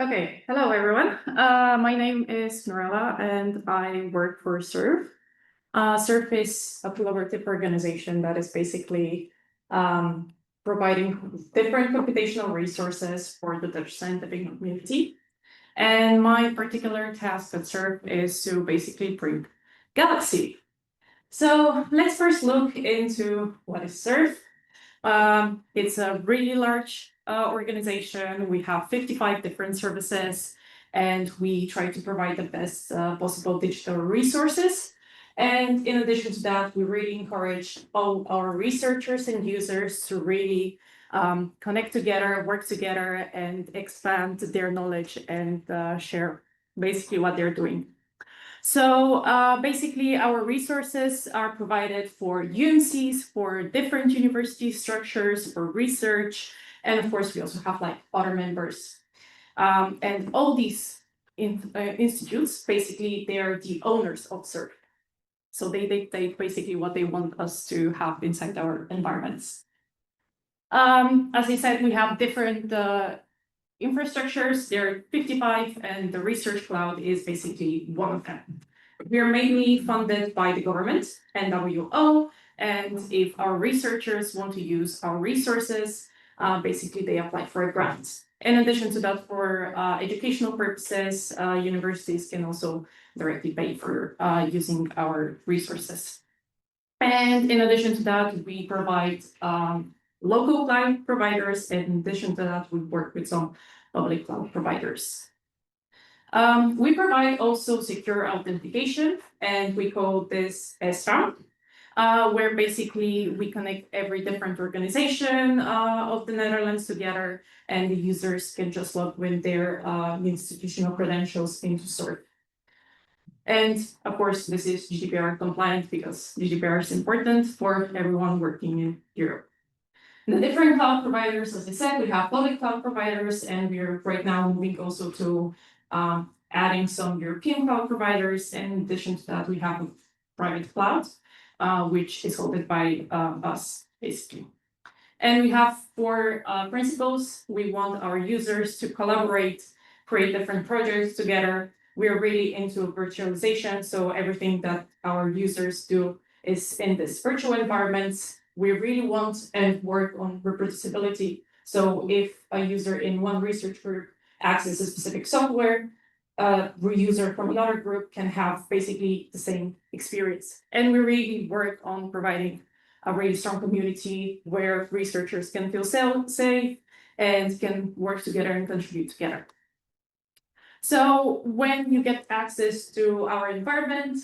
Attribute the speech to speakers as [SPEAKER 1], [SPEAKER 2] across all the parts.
[SPEAKER 1] Okay, hello everyone. My name is Mirela and I work for SURF. SURF is a collaborative organization that is basically providing different computational resources for the Dutch scientific community. And my particular task at SURF is to basically bring Galaxy. So let's first look into what is SURF. It's a really large organization. We have 55 different services, and we try to provide the best possible digital resources. And in addition to that, we really encourage all our researchers and users to really connect together, work together, and expand their knowledge and share basically what they're doing. So basically, our resources are provided for UMCs, for different university structures, for research, and of course, we also have like other members. And all these institutes, basically, they are the owners of SURF. So they dictate basically what they want us to have inside our environments. As I said, we have different infrastructures. There are 55, and the Research Cloud is basically one of them. We are mainly funded by the government, NWO, and if our researchers want to use our resources, basically they apply for a grant. In addition to that, for educational purposes, universities can also directly pay for using our resources. And in addition to that, we provide local cloud providers. In addition to that, we work with some public cloud providers. We provide also secure authentication, and we call this ESRA, where basically we connect every different organization of the Netherlands together, and the users can just log with their institutional credentials into SURF. And of course, this is GDPR compliant because GDPR is important for everyone working in Europe. The different cloud providers, as I said, we have public cloud providers, and we're right now moving also to adding some European cloud providers. In addition to that, we have a private cloud, which is hosted by us, basically. And we have four principles. We want our users to collaborate, create different projects together. We're really into virtualization, so everything that our users do is in this virtual environments. We really want and work on reproducibility. So if a user in one research group accesses a specific software, a user from another group can have basically the same experience. And we really work on providing a really strong community where researchers can feel safe and can work together and contribute together. So when you get access to our environment,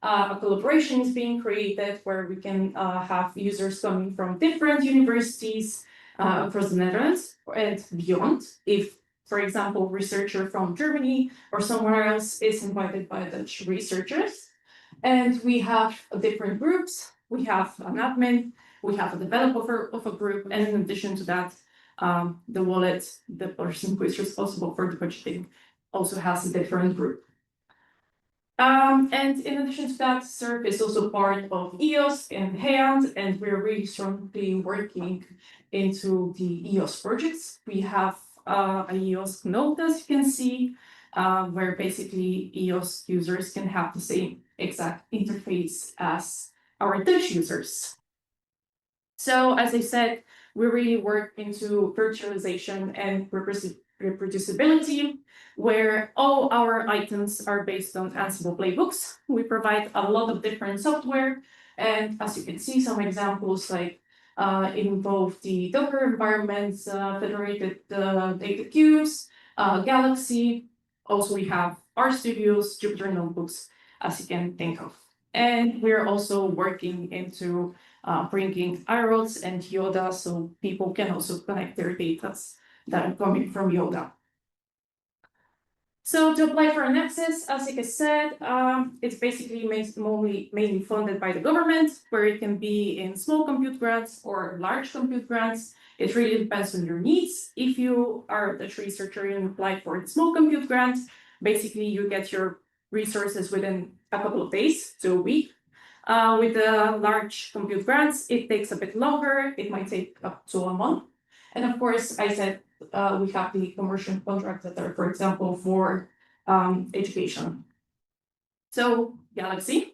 [SPEAKER 1] a collaboration is being created where we can have users coming from different universities across the Netherlands and beyond. If, for example, researcher from Germany or somewhere else is invited by Dutch researchers. And we have different groups. We have an admin, we have a developer of a group, and in addition to that, the wallet, the person who is responsible for the budgeting, also has a different group. And in addition to that, SURF is also part of EOS and HEAND, and we're really strongly working into the EOS projects. We have a EOS node, as you can see, where basically EOS users can have the same exact interface as our Dutch users. So as I said, we really work into virtualization and reproducibility, where all our items are based on Ansible playbooks. We provide a lot of different software, and as you can see, some examples like involve the Docker environments, federated data queues, Galaxy. Also, we have RStudios, Jupyter notebooks, as you can think of. And we're also working into bringing IRODs and Yoda, so people can also connect their data that are coming from Yoda. So to apply for an access, as I said, it's basically mainly funded by the government, where it can be in small compute grants or large compute grants. It really depends on your needs. If you are a Dutch researcher and apply for the small compute grant, basically you get your resources within a couple of days to a week. With the large compute grants, it takes a bit longer. It might take up to a month. And of course, I said we have the commercial contracts that are, for example, for education. So Galaxy.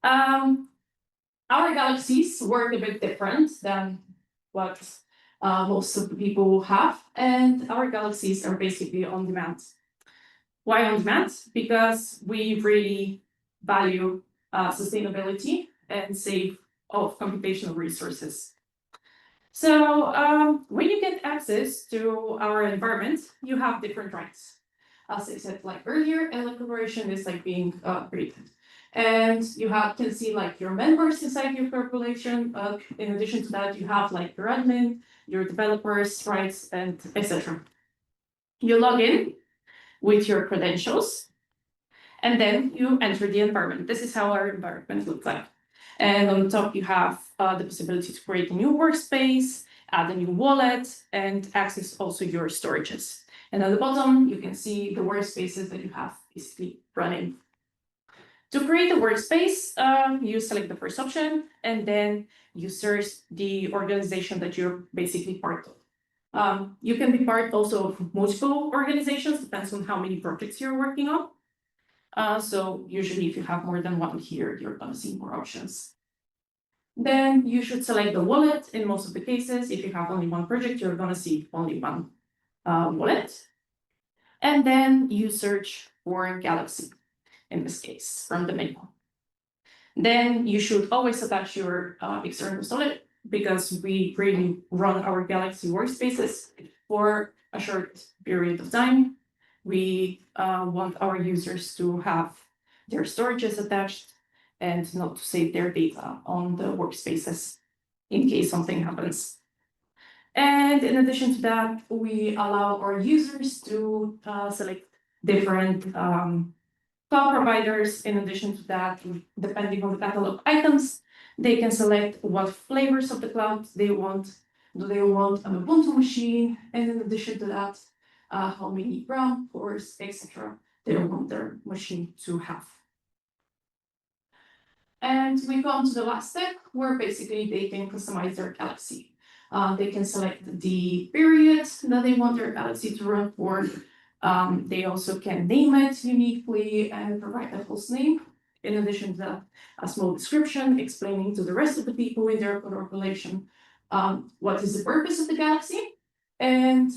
[SPEAKER 1] Our galaxies work a bit different than what most of the people have, and our galaxies are basically on demand. Why on demand? Because we really value sustainability and save of computational resources. So when you get access to our environment, you have different rights. As I said like earlier, a corporation is like being created. And you can see like your members inside your corporation. In addition to that, you have like your admin, your developers, rights, and etc. You log in with your credentials, and then you enter the environment. This is how our environment looks like. And on the top, you have the possibility to create a new workspace, add a new wallet, and access also your storages. And at the bottom, you can see the workspaces that you have basically running. To create a workspace, you select the first option, and then you search the organization that you're basically part of. You can be part also of multiple organizations, depends on how many projects you're working on. So usually if you have more than one here, you're gonna see more options. Then you should select the wallet. In most of the cases, if you have only one project, you're gonna see only one wallet. And then you search for Galaxy, in this case, from the menu. Then you should always attach your external storage because we really run our Galaxy workspaces for a short period of time. We want our users to have their storages attached and not to save their data on the workspaces in case something happens. And in addition to that, we allow our users to select different cloud providers. In addition to that, depending on the catalog items, they can select what flavors of the cloud they want. Do they want an Ubuntu machine? And in addition to that, how many RAM cores, etc. they want their machine to have. And we come to the last step where basically they can customize their Galaxy. They can select the period that they want their Galaxy to run for. They also can name it uniquely and provide a host name. In addition to that, a small description explaining to the rest of the people in their corporation what is the purpose of the Galaxy. And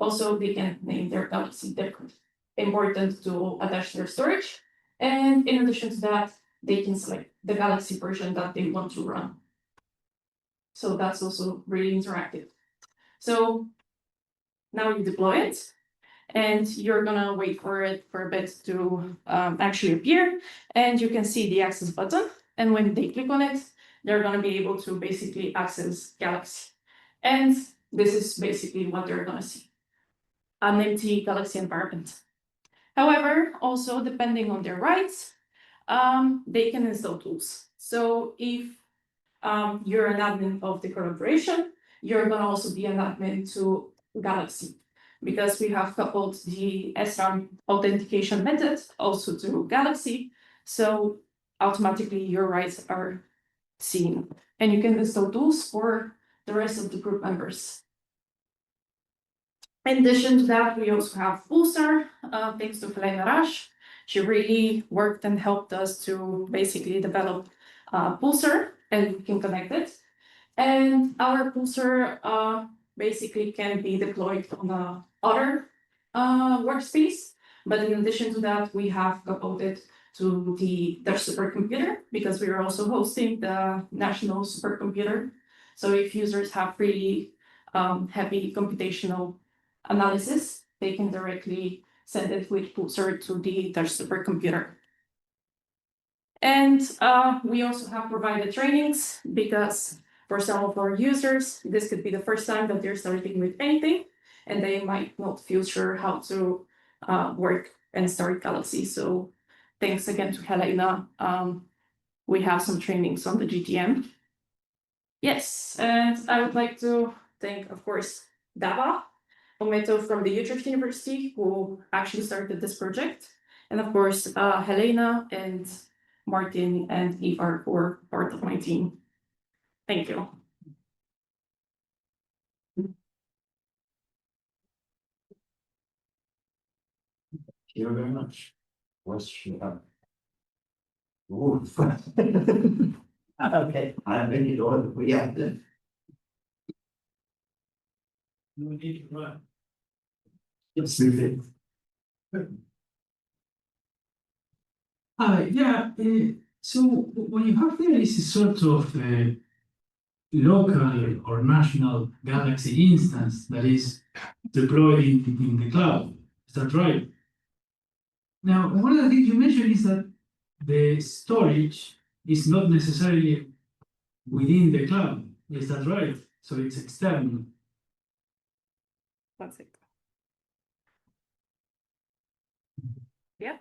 [SPEAKER 1] also they can name their Galaxy different. Important to attach their storage. And in addition to that, they can select the Galaxy version that they want to run. So that's also really interactive. So now you deploy it, and you're gonna wait for it for a bit to actually appear, and you can see the access button. And when they click on it, they're gonna be able to basically access Galaxy. And this is basically what they're gonna see, an empty Galaxy environment. However, also depending on their rights, they can install tools. So if you're an admin of the collaboration, you're gonna also be an admin to Galaxy, because we have coupled the SRAM authentication method also to Galaxy. So automatically your rights are seen, and you can install tools for the rest of the group members. In addition to that, we also have Pulsar, thanks to Helena Rash. She really worked and helped us to basically develop Pulsar, and we can connect it. And our Pulsar basically can be deployed on other workspace. But in addition to that, we have coupled it to the Dutch supercomputer, because we are also hosting the national supercomputer. So if users have really heavy computational analysis, they can directly send it with Pulsar to the Dutch supercomputer. And we also have provided trainings, because for some of our users, this could be the first time that they're starting with anything, and they might not feel sure how to work and start Galaxy. So thanks again to Helena. We have some trainings on the GTM. Yes, and I would like to thank, of course, Dava Ometo from the Utrecht University, who actually started this project. And of course, Helena and Martin and Ivar for part of my team. Thank you.
[SPEAKER 2] you very much. Question. Ooh. Okay, I make it all, yeah. No need to run. Absolutely. Yeah, so when you have there is sort of local or national Galaxy instance that is deployed in the cloud. Is that right? Now, one of the things you mentioned is that the storage is not necessarily within the cloud. Is that right? So it's external.
[SPEAKER 1] That's it. Yeah.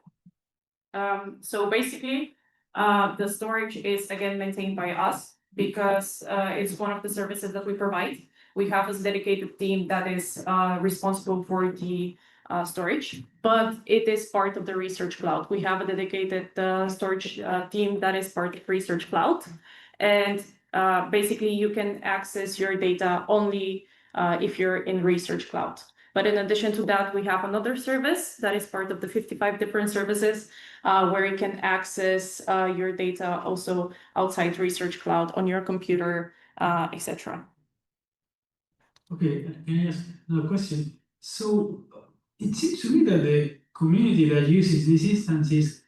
[SPEAKER 1] So basically, the storage is again maintained by us because it's one of the services that we provide. We have a dedicated team that is responsible for the storage, but it is part of the Research Cloud. We have a dedicated storage team that is part of Research Cloud. And basically, you can access your data only if you're in Research Cloud. But in addition to that, we have another service that is part of the 55 different services where you can access your data also outside Research Cloud on your computer, etc.
[SPEAKER 2] Okay, can I ask another question? So it seems to me that the community that uses these instances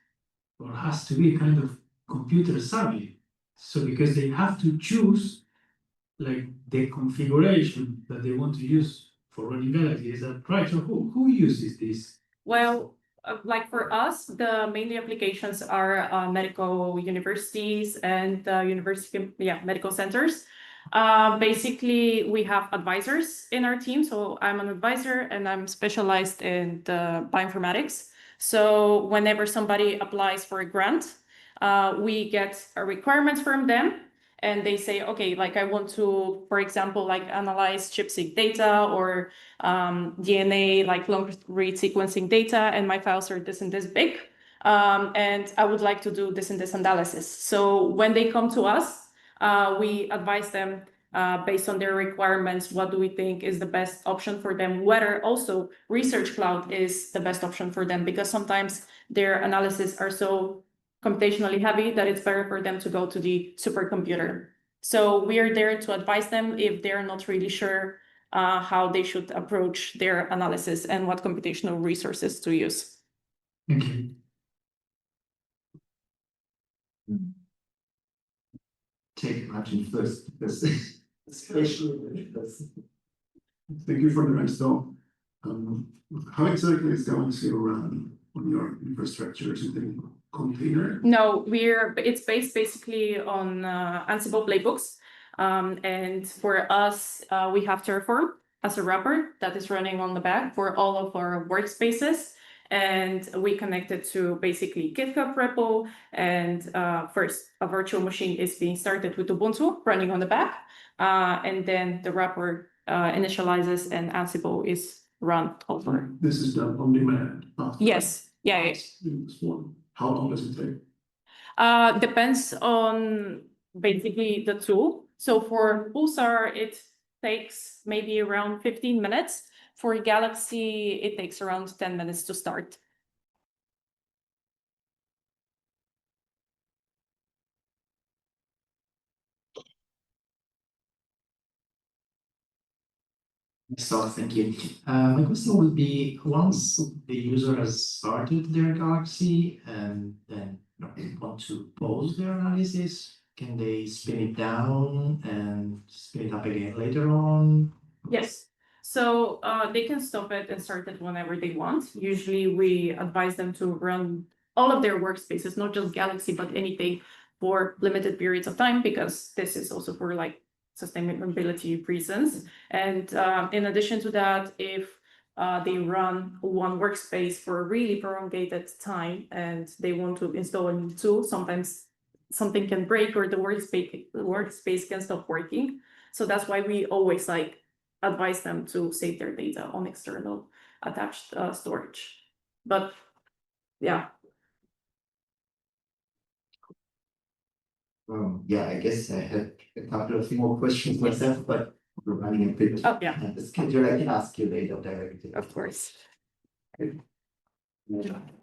[SPEAKER 2] or has to be kind of computer savvy. So because they have to choose like the configuration that they want to use for running Galaxy, is that right? So who uses this?
[SPEAKER 1] Well, like for us, the mainly applications are medical universities and medical centers. Basically, we have advisors in our team. So I'm an advisor and I'm specialized in the bioinformatics. So whenever somebody applies for a grant, we get requirements from them and they say, okay, like I want to, for example, like analyze ChIP-seq data or DNA, like long read sequencing data, and my files are this and this big. And I would like to do this and this analysis. So when they come to us, we advise them based on their requirements, what do we think is the best option for them, whether also Research Cloud is the best option for them, because sometimes their analysis are so computationally heavy that it's better for them to go to the supercomputer. So we are there to advise them if they're not really sure how they should approach their analysis and what computational resources to use.
[SPEAKER 2] Thank you. Take imagine first, because especially because. Thank you for the rhinestone. How exactly is Galaxy run on your infrastructure? Is it in container?
[SPEAKER 1] No, it's based basically on Ansible playbooks. And for us, we have Terraform as a wrapper that is running on the back for all of our workspaces. And we connect it to basically GitHub repo. And first, a virtual machine is being started with Ubuntu running on the back. And then the wrapper initializes and Ansible is run over.
[SPEAKER 2] This is done on demand.
[SPEAKER 1] Yes. Yeah.
[SPEAKER 2] How long does it take?
[SPEAKER 1] Depends on basically the tool. So for Pulsar, it takes maybe around 15 minutes. For Galaxy, it takes around 10 minutes to start.
[SPEAKER 3] So thank you. My question would be, once the user has started their Galaxy and then want to pause their analysis, can they spin it down and spin it up again later on?
[SPEAKER 1] Yes. So they can stop it and start it whenever they want. Usually we advise them to run all of their workspaces, not just Galaxy, but anything for limited periods of time, because this is also for like sustainability reasons. And in addition to that, if they run one workspace for a really prolonged time and they want to install a new tool, sometimes something can break or the workspace can stop working. So that's why we always like advise them to save their data on external attached storage. But yeah.
[SPEAKER 3] Yeah, I guess I had a couple of more questions myself, but we're running a bit
[SPEAKER 1] Oh, yeah.
[SPEAKER 3] the schedule. I can ask you later directly.
[SPEAKER 1] Of course.